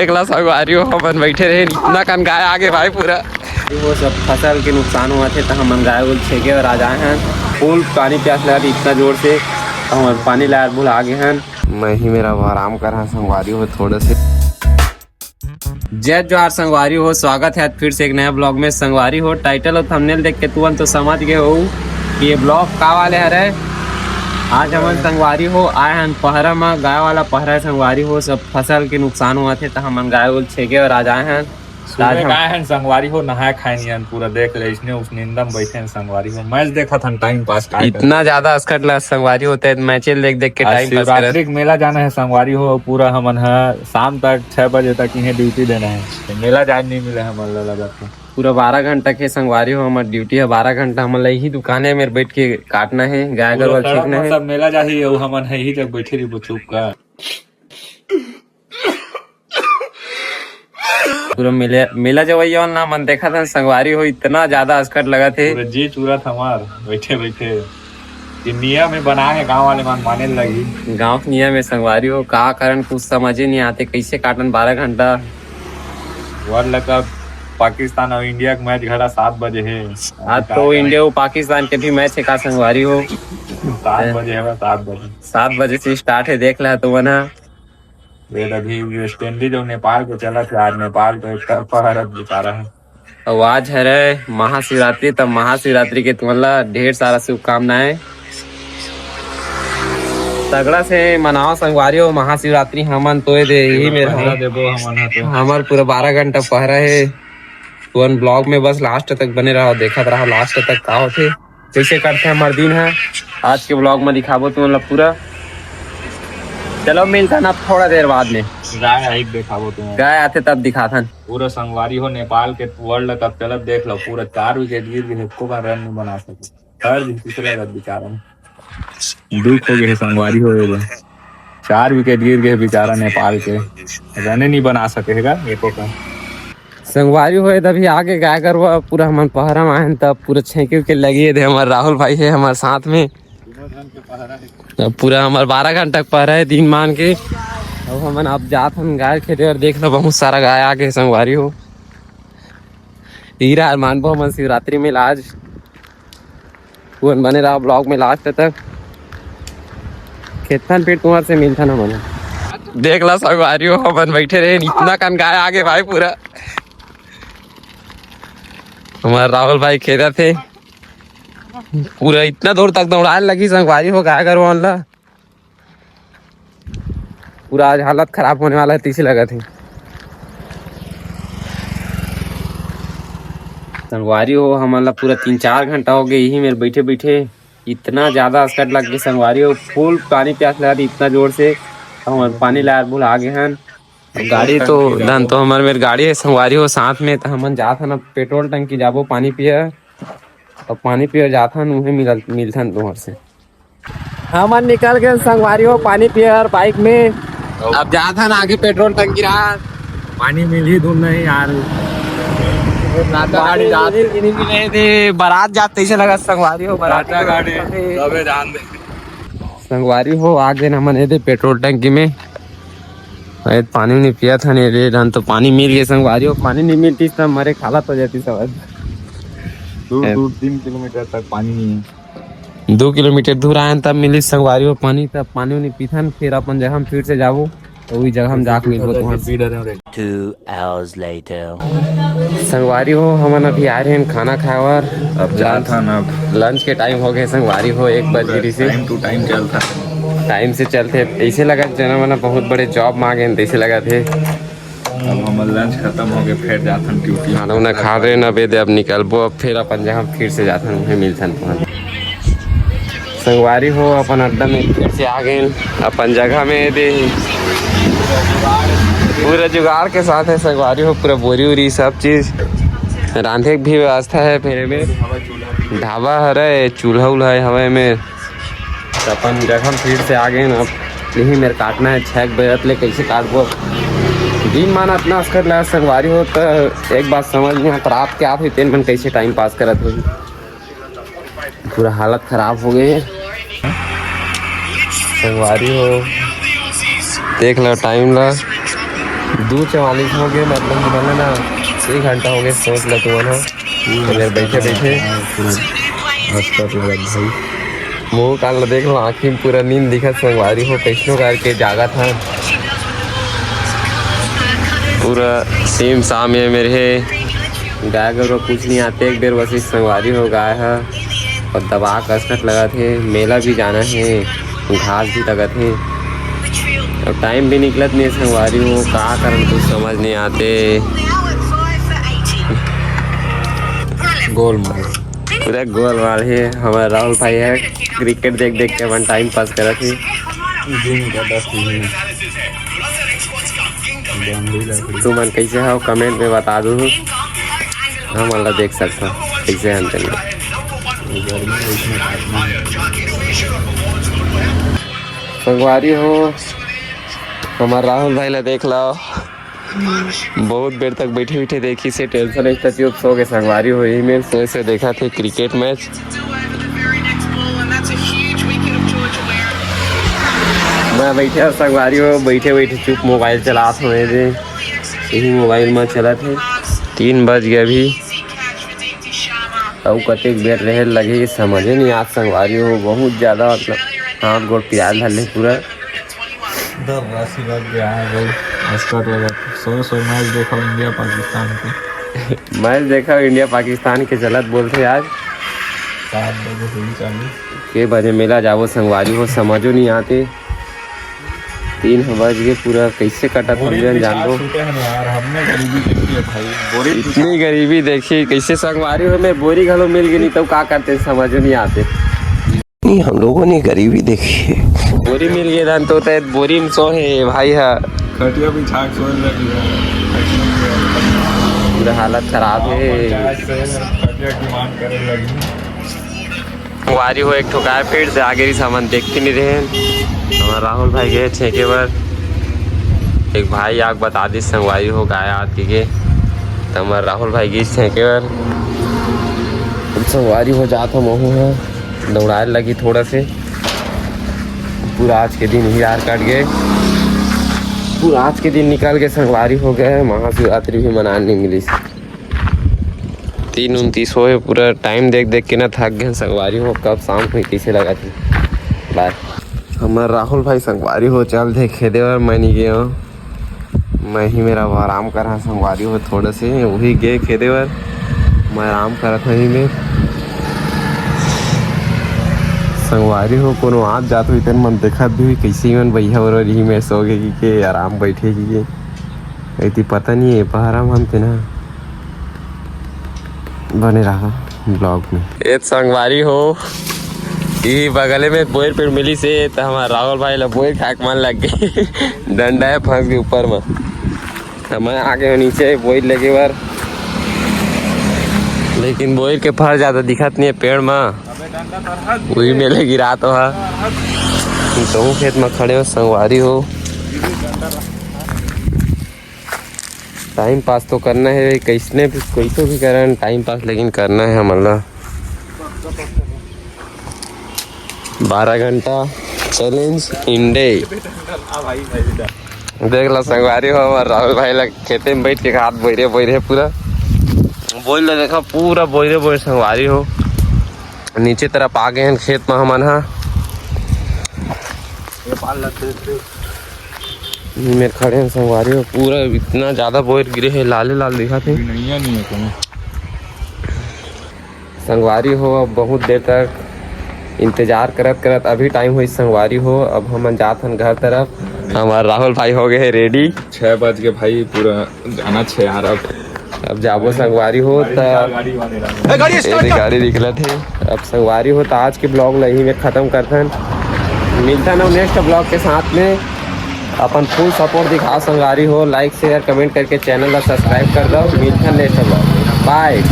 एकला संगवारी हो अपन बैठे रहे इतना कन गाय आगे भाई पूरा वो सब फसल के नुकसान हुआ थे तो हम गाय उल छेके और आ जाए हैं फूल पानी प्यास लगा थी इतना जोर से हम पानी लाया भूल आगे हैं। मैं ही मेरा आराम कर रहा संगवारी हो थोड़े से जय जोहार संगवारी हो। स्वागत है फिर से एक नया ब्लॉग में। संगवारी हो टाइटल और थंबनेल देख के तुरंत तो समझ गए हो कि ये ब्लॉग का वाले हरे। आज हम संगवारी हो आए हैं पहरा में गाय वाला पहरा संगवारी हो सब फसल के नुकसान हुआ थे तो हम गाय उल छेके और आ जाए हैं। गाय हैं संगवारी हो नहाए खाए नहीं पूरा देख ले इसने उस नींदम बैठे हैं संगवारी हो मैच देखा था टाइम पास इतना ज्यादा अस्कट ला संगवारी होते है मैचे देख देख के टाइम पास शिवरात्रि मेला जाना है संगवारी हो पूरा हमन है शाम तक 6 बजे तक इन्हें ड्यूटी देना है मेला जाने नहीं मिले हमन लगा था पूरा 12 घंटा के संगवारी हो हमारी ड्यूटी है 12 घंटा हम ही दुकाने में बैठ के काटना है गाय गरवा छीकना है सब मेला जा ही हमन है ही तक बैठे रही चुप का पूरा मेला जवैया ना मन देखा था संगवारी हो इतना ज्यादा अस्कट लगा थे जी चूरा था हमार बैठे बैठे नियम में बना है गाँव वाले मान माने लगी गाँव के नियम में संगवारी हो का कारण कुछ समझ ही नहीं आते कैसे काटन 12 घंटा वर्ल्ड कप पाकिस्तान और इंडिया का मैच घड़ा 7 बजे है। आज तो इंडिया और पाकिस्तान के भी मैच है का संगवारी हो 7 बजे है 7 बजे से स्टार्ट है देख ला तो वना अभी वेस्ट इंडीज और नेपाल को चला था आज नेपाल तो एक तरफा जिता रहा है। और आज है रे महाशिवरात्रि तब महाशिवरात्रि के तुम्हारा ढेर सारा शुभकामनाएं तगड़ा से मनाओ संगवारी हो महाशिवरात्रि हमन तो दे यही मेरा हमार पूरा 12 घंटा पहरा है तुम ब्लॉग में बस लास्ट तक बने रहो देखा रहा लास्ट तक का होते कैसे करते हमारे दिन है आज के ब्लॉग में दिखाबो तुम पूरा। चलो मिलता ना थोड़ा देर बाद में गाय दिखाबो तुम गाय आते तब दिखाथन पूरा संगवारी हो नेपाल के वर्ल्ड कप चलब देख लो पूरा 4 विकेट गिर गए को बार रन नहीं बना सके हर दिन तीसरे रन बेचारा दुख हो गए संगवारी हो 4 विकेट गिर गए बेचारा नेपाल के रन नहीं बना सकेगा एको का संगवारी हो तभी आगे गाय करवा पूरा हम पहरा में आए तब पूरा छेके के लगे थे हमारे राहुल भाई है हमारे साथ में पूरा हमारे 12 घंटा पहरा है दिन मान के अब हम अब जात हम गाय खेते और देख लो बहुत सारा गाय आगे संगवारी हो हीरा मान बो हम शिवरात्रि में आज बने रहा ब्लॉग में लास्ट तक खेतन पेट तुम्हारे से मिलता ना मन देख ला संगवारी हो अपन बैठे रहे इतना कन गाय आगे भाई पूरा हमारे राहुल भाई खेदा थे पूरा इतना दूर तक दौड़ाने लगी संगवारी हो गाय करवा पूरा आज हालत खराब होने वाला है तीसरे लगा थे संगवारी हो हमारा पूरा 3-4 घंटा हो गए यही मेरे बैठे बैठे इतना ज्यादा अस्कट लग गई संगवारी हो फूल पानी प्यास लगा थी इतना जोर से हम पानी लाया भूल आगे हैं गाड़ी तो धन तो हमारे मेरी गाड़ी है संगवारी हो साथ में तो हम जाता ना पेट्रोल टंकी जाबो पानी पिए और पानी पिए जाता उन्हें मिलता तुम्हार से हम निकल गए संगवारी हो पानी पिए और बाइक में अब जाता ना आगे पेट्रोल टंकी रहा पानी मिल ही दूर नहीं यार गाड़ी नहीं थे बारात जाते से लगा संगवारी हो बारात गाड़ी सबे जान दे संगवारी हो आगे ना मने थे पेट्रोल टंकी में पानी नहीं पिया था नहीं रे धन तो पानी मिल गया संगवारी हो पानी नहीं मिलती तब हमारे खाला तो जाती सब दूर 3 किलोमीटर तक पानी नहीं है 2 किलोमीटर दूर आए तब मिली संगवारी हो पानी तब पानी नहीं पीथा फिर अपन जगह हम फिर से जाबो तो वही जगह हम जाके मिलबो तो 2 hours later संगवारी हो हम अभी आ रहे हैं खाना खावर अब जाता ना लंच के टाइम हो गए संगवारी हो 1 बजे से टाइम टू टाइम चलता टाइम से चलते ऐसे लगा जना मना बहुत बड़े जॉब मांगे ऐसे लगा थे अब हमारा लंच खत्म हो गया फिर जाता ड्यूटी खाना उना खा रहे न बेदे अब निकलबो अब फिर अपन जगह फिर से जाता उन्हें मिलता संगवारी हो अपन अड्डा में फिर से आ गए अपन जगह में दे पूरा जुगाड़ के साथ है संगवारी हो पूरा बोरी उरी सब चीज रांधे की भी व्यवस्था है फिर में ढाबा है चूल्हा उल्हा है हवा में अपन जगह फिर से आ गए अब यही मेरे काटना है 6 बजे ले कैसे काटबो दिन माना इतना अस्कर लगा संगवारी हो तो एक बात समझ नहीं आता रात के आप तेन मन कैसे टाइम पास करत हो पूरा हालत खराब हो गई है संगवारी हो देख लो टाइम ला 2:44 हो गए, मतलब कि मैंने ना 1 घंटा हो गया सोच ला तुम ना बैठे बैठे मुँह काल देख लो, आँखी में पूरा नींद दिखा संगवारी हो, कैसनो करके जागा था पूरा सेम शाम है मेरे। गाय गरु कुछ नहीं आते, एक बेर बस संगवारी हो गाय है और दबा कसरत लगा थे। मेला भी जाना है, घास भी लगा थे और टाइम भी निकलत नहीं संगवारी हो, का करन कुछ समझ नहीं आते। गोल मार पूरा गोल मार है। हमारा राहुल भाई है, क्रिकेट देख देख के अपन टाइम पास करा थे। तुम मन कैसे हो कमेंट में बता दो, हम अल्लाह देख सकता कैसे हम चल। संगवारी हो हमारा राहुल भाई ला देख लो, बहुत देर तक बैठे बैठे देखी से टेंशन इतना चुप सो के संगवारी हो ही में सोए से देखा थे क्रिकेट मैच। मैं बैठे संगवारी हो बैठे बैठे चुप मोबाइल चला हुए थे, यही मोबाइल में चला थे। 3 बज गए अभी, अब कते बेर रहे लगे समझे नहीं आज संगवारी हो, बहुत ज़्यादा मतलब हाथ गोड़ प्यार धले पूरा। मैच देखा इंडिया पाकिस्तान के मैच देखा इंडिया पाकिस्तान के चलत बोलते आज 7 बजे से चालू के बजे मेला जावो संगवारी हो, समझो नहीं आते। 3 बज गए पूरा, कैसे कटा समझे जान दो। हमने गरीबी देखी है भाई, इतनी गरीबी देखी कैसे संगवारी हो में बोरी घलो मिल गई नहीं तो क्या करते समझ नहीं आते। नहीं हम लोगों ने गरीबी देखी है, बोरी मिल गई धान तो बोरी में सो है भाई है, खटिया भी छाक सोच लगी पूरा हालत खराब है। खटिया की मांग करने लगी। वारी हो एक ठोकाए पेड़ से आगे ही सामान देखते नहीं रहे। हमारा राहुल भाई गए ठेके पर, एक भाई आग बता दी संगवारी हो गाया आती के, तो हमारा राहुल भाई गई ठेके पर संगवारी हो जाता महू है, दौड़ाए लगी थोड़ा से। पूरा आज के दिन ही यार कट गए, पूरा आज के दिन निकल के संगवारी हो गए। महाशिवरात्रि भी मनाने नहीं मिली, 3:29 हो पूरा टाइम देख देख के ना थक गए संगवारी हो, कब शाम हुई कैसे लगा थी। बाय हमारा राहुल भाई संगवारी हो चल थे खेदे और मैं नहीं गया हूँ, मैं ही मेरा आराम करा संगवारी हो थोड़े से, वही गए खेदे और मैं आराम करा था ही में। संगवारी हो कोनो आज जात हुई तन मन देखत भी हुई कैसे मन भैया और यही में सो गए कि के आराम बैठे कि के पता नहीं है पहरा हम थे ना। बने रहा ब्लॉग में। एक संगवारी हो यही बगले में बोर पेड़ मिली से, तो हमारा राहुल भाई ला बोर खाक मन लग गई डंडा है फंस गई ऊपर में, तो मैं आगे नीचे बोर लगे बार, लेकिन बोर के फर ज़्यादा दिखत नहीं है पेड़ में, वही मेले गिरा तो है। तो खेत में खड़े हो संगवारी हो, टाइम पास तो करना है कैसने भी कैसे भी करें टाइम पास, लेकिन करना है हमारा 12 घंटा चैलेंज इन डे। देख लो संगवारी हो हमारा राहुल भाई लग खेते में बैठ के हाथ बोरे बोरे पूरा बोल लो, देखा पूरा बोरे बोरे संगवारी हो। नीचे तरफ आ गए हैं खेत में हमन हा, मेरे खड़े हैं संगवारी हो, पूरा इतना ज़्यादा बोर गिरे है, लाले लाल दिखा थे नहीं है संगवारी हो। अब बहुत देर तक इंतजार करत करत अभी टाइम हुई संगवारी हो, अब हम जात हन घर तरफ। हमारा राहुल भाई हो गए रेडी, 6 बज के भाई पूरा जाना 6 यार। अब जाबो संगवारी हो तो गाड़ी निकला थे। अब संगवारी हो तो आज के ब्लॉग यही में ख़त्म करते, मिलता ना नेक्स्ट ब्लॉग के साथ में। अपन फुल सपोर्ट दिखा संगवारी हो, लाइक शेयर कमेंट करके चैनल का सब्सक्राइब कर दो। मिलता नेक्स्ट ब्लॉग, बाय।